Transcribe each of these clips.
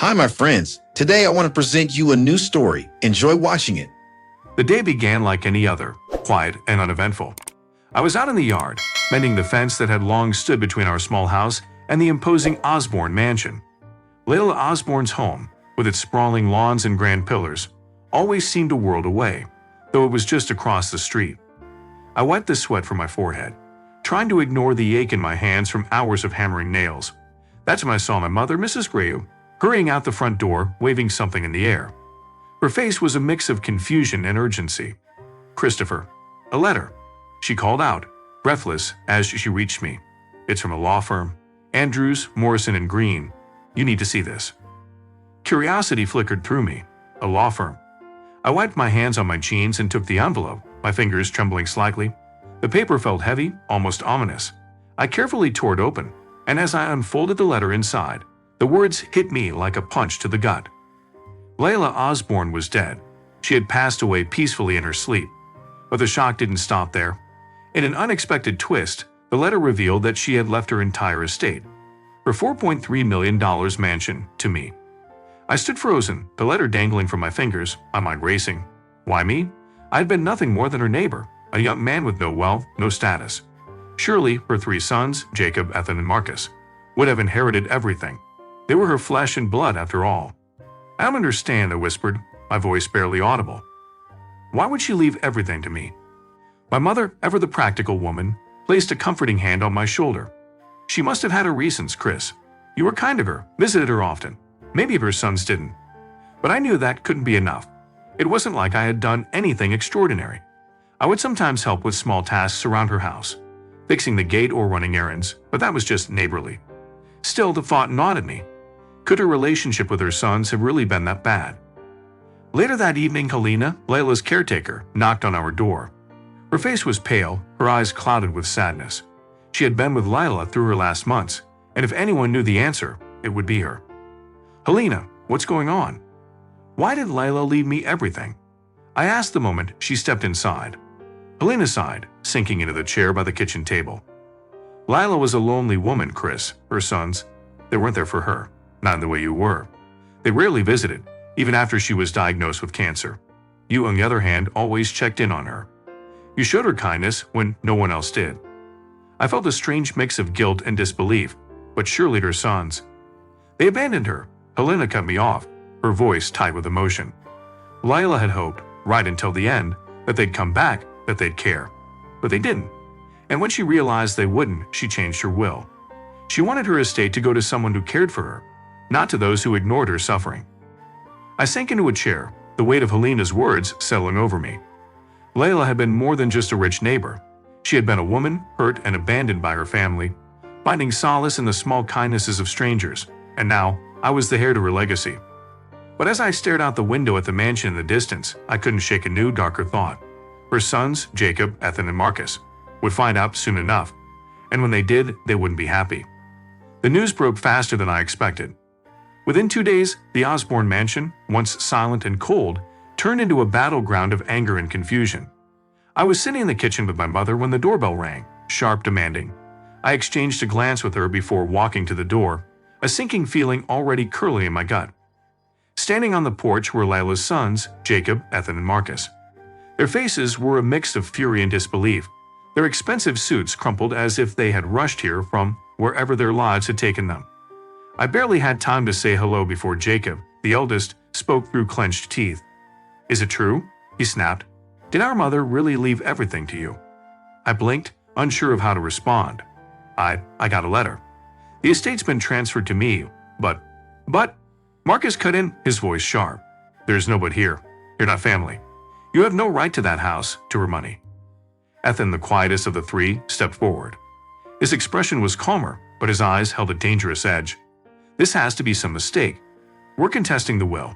Hi, my friends. Today I want to present you a new story. Enjoy watching it. The day began like any other, quiet and uneventful. I was out in the yard, mending the fence that had long stood between our small house and the imposing Osborne mansion. Leila Osborne's home, with its sprawling lawns and grand pillars, always seemed a world away, though it was just across the street. I wiped the sweat from my forehead, trying to ignore the ache in my hands from hours of hammering nails. That's when I saw my mother, Mrs. Grayu, hurrying out the front door, waving something in the air. Her face was a mix of confusion and urgency. "Christopher, a letter," she called out, breathless as she reached me. "It's from a law firm. Andrews, Morrison & Green. You need to see this." Curiosity flickered through me. A law firm. I wiped my hands on my jeans and took the envelope, my fingers trembling slightly. The paper felt heavy, almost ominous. I carefully tore it open, and as I unfolded the letter inside, the words hit me like a punch to the gut. Leila Osborne was dead. She had passed away peacefully in her sleep. But the shock didn't stop there. In an unexpected twist, the letter revealed that she had left her entire estate, her $4.3 million mansion, to me. I stood frozen, the letter dangling from my fingers, my mind racing. Why me? I had been nothing more than her neighbor, a young man with no wealth, no status. Surely her 3 sons, Jacob, Ethan, and Marcus, would have inherited everything. They were her flesh and blood after all. "I don't understand," I whispered, my voice barely audible. "Why would she leave everything to me?" My mother, ever the practical woman, placed a comforting hand on my shoulder. "She must have had her reasons, Chris. You were kind to her, visited her often. Maybe her sons didn't." But I knew that couldn't be enough. It wasn't like I had done anything extraordinary. I would sometimes help with small tasks around her house, fixing the gate or running errands, but that was just neighborly. Still, the thought gnawed at me. Could her relationship with her sons have really been that bad? Later that evening, Helena, Leila's caretaker, knocked on our door. Her face was pale, her eyes clouded with sadness. She had been with Leila through her last months, and if anyone knew the answer, it would be her. "Helena, what's going on? Why did Leila leave me everything?" I asked the moment she stepped inside. Helena sighed, sinking into the chair by the kitchen table. "Leila was a lonely woman, Chris. Her sons, they weren't there for her. Not in the way you were. They rarely visited, even after she was diagnosed with cancer. You, on the other hand, always checked in on her. You showed her kindness when no one else did." I felt a strange mix of guilt and disbelief, but surely her sons. "They abandoned her." Helena cut me off, her voice tight with emotion. Leila had hoped, right until the end, that they'd come back, that they'd care. But they didn't. And when she realized they wouldn't, she changed her will. She wanted her estate to go to someone who cared for her, not to those who ignored her suffering. I sank into a chair, the weight of Helena's words settling over me. Leila had been more than just a rich neighbor. She had been a woman, hurt and abandoned by her family, finding solace in the small kindnesses of strangers, and now I was the heir to her legacy. But as I stared out the window at the mansion in the distance, I couldn't shake a new, darker thought. Her sons, Jacob, Ethan, and Marcus, would find out soon enough, and when they did, they wouldn't be happy. The news broke faster than I expected. Within 2 days, the Osborne mansion, once silent and cold, turned into a battleground of anger and confusion. I was sitting in the kitchen with my mother when the doorbell rang, sharp, demanding. I exchanged a glance with her before walking to the door, a sinking feeling already curling in my gut. Standing on the porch were Leila's sons, Jacob, Ethan, and Marcus. Their faces were a mix of fury and disbelief, their expensive suits crumpled as if they had rushed here from wherever their lives had taken them. I barely had time to say hello before Jacob, the eldest, spoke through clenched teeth. "Is it true?" he snapped. "Did our mother really leave everything to you?" I blinked, unsure of how to respond. I got a letter. The estate's been transferred to me, but, Marcus cut in, his voice sharp. "There's no but here. You're not family. You have no right to that house, to her money." Ethan, the quietest of the 3, stepped forward. His expression was calmer, but his eyes held a dangerous edge. "This has to be some mistake. We're contesting the will.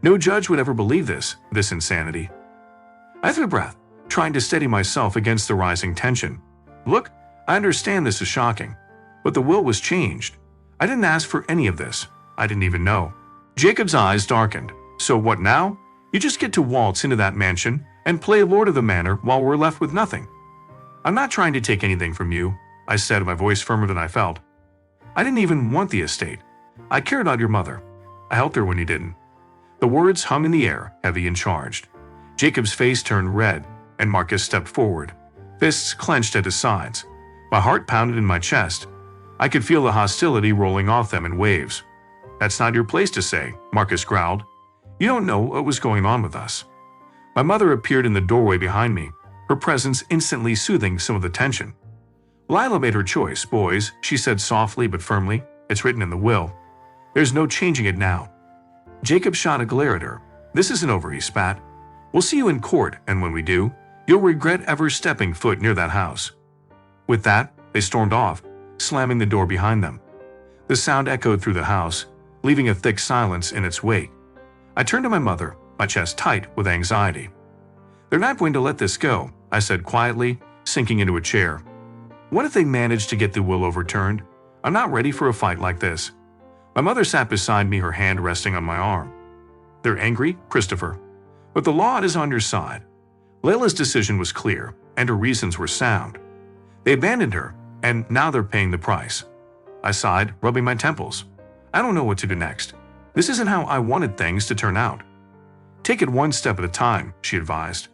No judge would ever believe this insanity." I took a breath, trying to steady myself against the rising tension. "Look, I understand this is shocking, but the will was changed. I didn't ask for any of this. I didn't even know." Jacob's eyes darkened. "So what now? You just get to waltz into that mansion and play Lord of the Manor while we're left with nothing." "I'm not trying to take anything from you," I said, my voice firmer than I felt. "I didn't even want the estate. I care about your mother. I helped her when he didn't." The words hung in the air, heavy and charged. Jacob's face turned red, and Marcus stepped forward, fists clenched at his sides. My heart pounded in my chest. I could feel the hostility rolling off them in waves. "That's not your place to say," Marcus growled. "You don't know what was going on with us." My mother appeared in the doorway behind me, her presence instantly soothing some of the tension. "Leila made her choice, boys," she said softly but firmly. "It's written in the will. There's no changing it now." Jacob shot a glare at her. "This isn't over," he spat. "We'll see you in court, and when we do, you'll regret ever stepping foot near that house." With that, they stormed off, slamming the door behind them. The sound echoed through the house, leaving a thick silence in its wake. I turned to my mother, my chest tight with anxiety. "They're not going to let this go," I said quietly, sinking into a chair. "What if they manage to get the will overturned? I'm not ready for a fight like this." My mother sat beside me, her hand resting on my arm. "They're angry, Christopher. But the law is on your side. Leila's decision was clear, and her reasons were sound. They abandoned her, and now they're paying the price." I sighed, rubbing my temples. "I don't know what to do next. This isn't how I wanted things to turn out." "Take it one step at a time," she advised.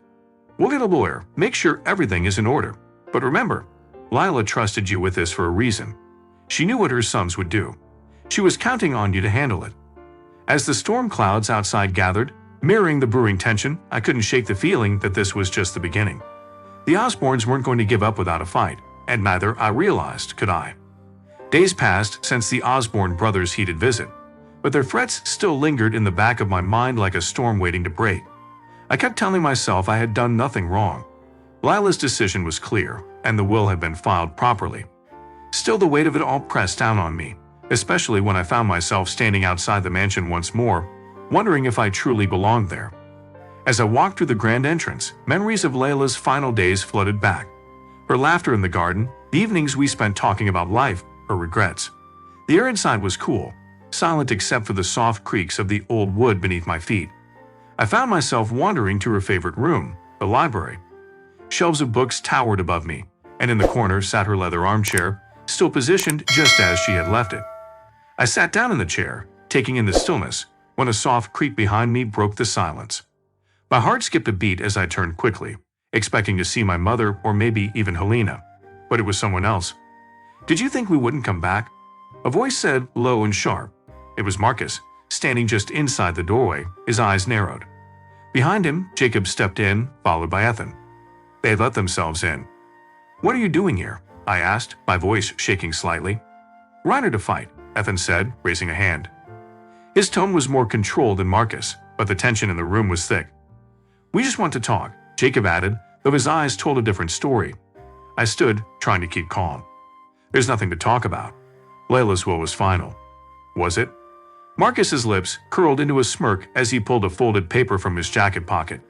"We'll get a lawyer, make sure everything is in order. But remember, Leila trusted you with this for a reason. She knew what her sons would do. She was counting on you to handle it." As the storm clouds outside gathered, mirroring the brewing tension, I couldn't shake the feeling that this was just the beginning. The Osborns weren't going to give up without a fight, and neither, I realized, could I. Days passed since the Osborn brothers' heated visit, but their threats still lingered in the back of my mind like a storm waiting to break. I kept telling myself I had done nothing wrong. Leila's decision was clear, and the will had been filed properly. Still, the weight of it all pressed down on me, especially when I found myself standing outside the mansion once more, wondering if I truly belonged there. As I walked through the grand entrance, memories of Leila's final days flooded back. Her laughter in the garden, the evenings we spent talking about life, her regrets. The air inside was cool, silent except for the soft creaks of the old wood beneath my feet. I found myself wandering to her favorite room, the library. Shelves of books towered above me, and in the corner sat her leather armchair, still positioned just as she had left it. I sat down in the chair, taking in the stillness, when a soft creak behind me broke the silence. My heart skipped a beat as I turned quickly, expecting to see my mother or maybe even Helena, but it was someone else. "Did you think we wouldn't come back?" A voice said, low and sharp. It was Marcus, standing just inside the doorway, his eyes narrowed. Behind him, Jacob stepped in, followed by Ethan. They had let themselves in. "What are you doing here?" I asked, my voice shaking slightly. "Reiner to fight," Ethan said, raising a hand. His tone was more controlled than Marcus, but the tension in the room was thick. "We just want to talk," Jacob added, though his eyes told a different story. I stood, trying to keep calm. "There's nothing to talk about. Leila's will was final." "Was it?" Marcus's lips curled into a smirk as he pulled a folded paper from his jacket pocket.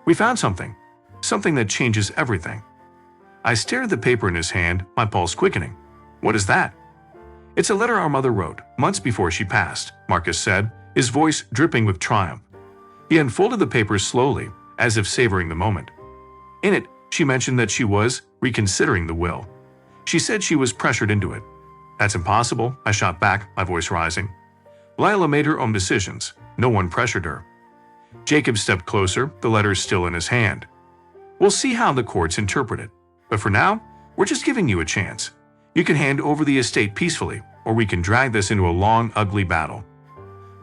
"We found something. Something that changes everything." I stared at the paper in his hand, my pulse quickening. "What is that?" "It's a letter our mother wrote, months before she passed," Marcus said, his voice dripping with triumph. He unfolded the paper slowly, as if savoring the moment. In it, she mentioned that she was reconsidering the will. She said she was pressured into it. "That's impossible," I shot back, my voice rising. "Leila made her own decisions. No one pressured her." Jacob stepped closer, the letter still in his hand. "We'll see how the courts interpret it. But for now, we're just giving you a chance. You can hand over the estate peacefully, or we can drag this into a long, ugly battle."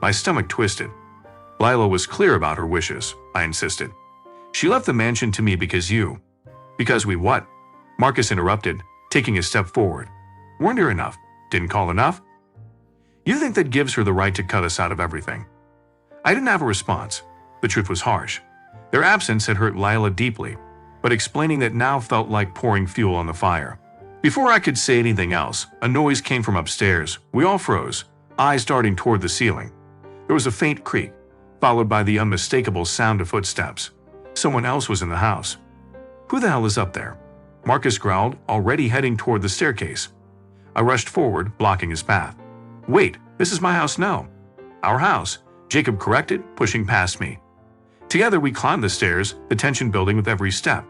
My stomach twisted. "Leila was clear about her wishes," I insisted. "She left the mansion to me because you." "Because we what?" Marcus interrupted, taking a step forward. "Weren't here enough? Didn't call enough?" "You think that gives her the right to cut us out of everything?" I didn't have a response. The truth was harsh. Their absence had hurt Leila deeply, but explaining that now felt like pouring fuel on the fire. Before I could say anything else, a noise came from upstairs. We all froze, eyes darting toward the ceiling. There was a faint creak, followed by the unmistakable sound of footsteps. Someone else was in the house. "Who the hell is up there?" Marcus growled, already heading toward the staircase. I rushed forward, blocking his path. "Wait, this is my house now." "Our house," Jacob corrected, pushing past me. Together we climbed the stairs, the tension building with every step.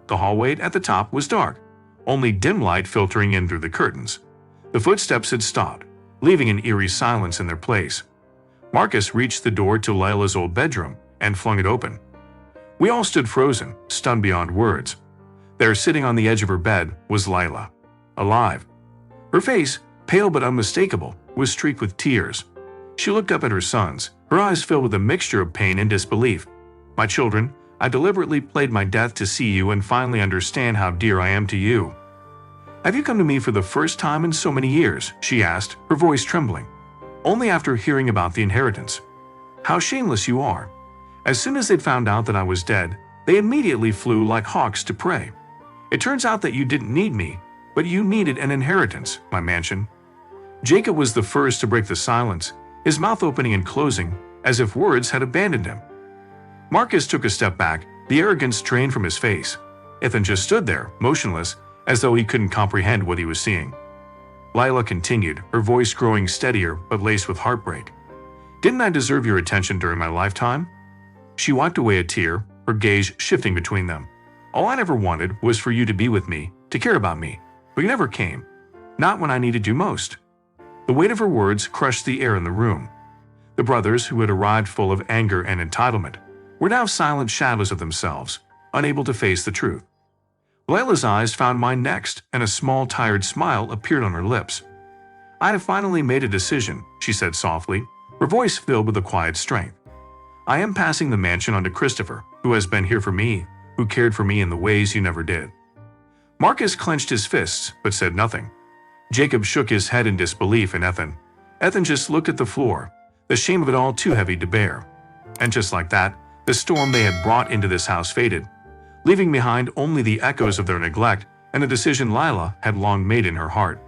The hallway at the top was dark, only dim light filtering in through the curtains. The footsteps had stopped, leaving an eerie silence in their place. Marcus reached the door to Leila's old bedroom and flung it open. We all stood frozen, stunned beyond words. There, sitting on the edge of her bed, was Leila, alive. Her face, pale but unmistakable, was streaked with tears. She looked up at her sons, her eyes filled with a mixture of pain and disbelief. "My children, I deliberately played my death to see you and finally understand how dear I am to you." "Have you come to me for the first time in so many years?" she asked, her voice trembling. "Only after hearing about the inheritance. How shameless you are. As soon as they'd found out that I was dead, they immediately flew like hawks to prey. It turns out that you didn't need me, but you needed an inheritance, my mansion." Jacob was the first to break the silence, his mouth opening and closing, as if words had abandoned him. Marcus took a step back, the arrogance drained from his face. Ethan just stood there, motionless, as though he couldn't comprehend what he was seeing. Leila continued, her voice growing steadier but laced with heartbreak. "Didn't I deserve your attention during my lifetime?" She wiped away a tear, her gaze shifting between them. "All I ever wanted was for you to be with me, to care about me, but you never came. Not when I needed you most." The weight of her words crushed the air in the room. The brothers, who had arrived full of anger and entitlement, were now silent shadows of themselves, unable to face the truth. Leila's eyes found mine next, and a small, tired smile appeared on her lips. "I have finally made a decision," she said softly, her voice filled with a quiet strength. "I am passing the mansion on to Christopher, who has been here for me, who cared for me in the ways you never did." Marcus clenched his fists, but said nothing. Jacob shook his head in disbelief, and Ethan just looked at the floor, the shame of it all too heavy to bear. And just like that, the storm they had brought into this house faded, leaving behind only the echoes of their neglect and the decision Leila had long made in her heart.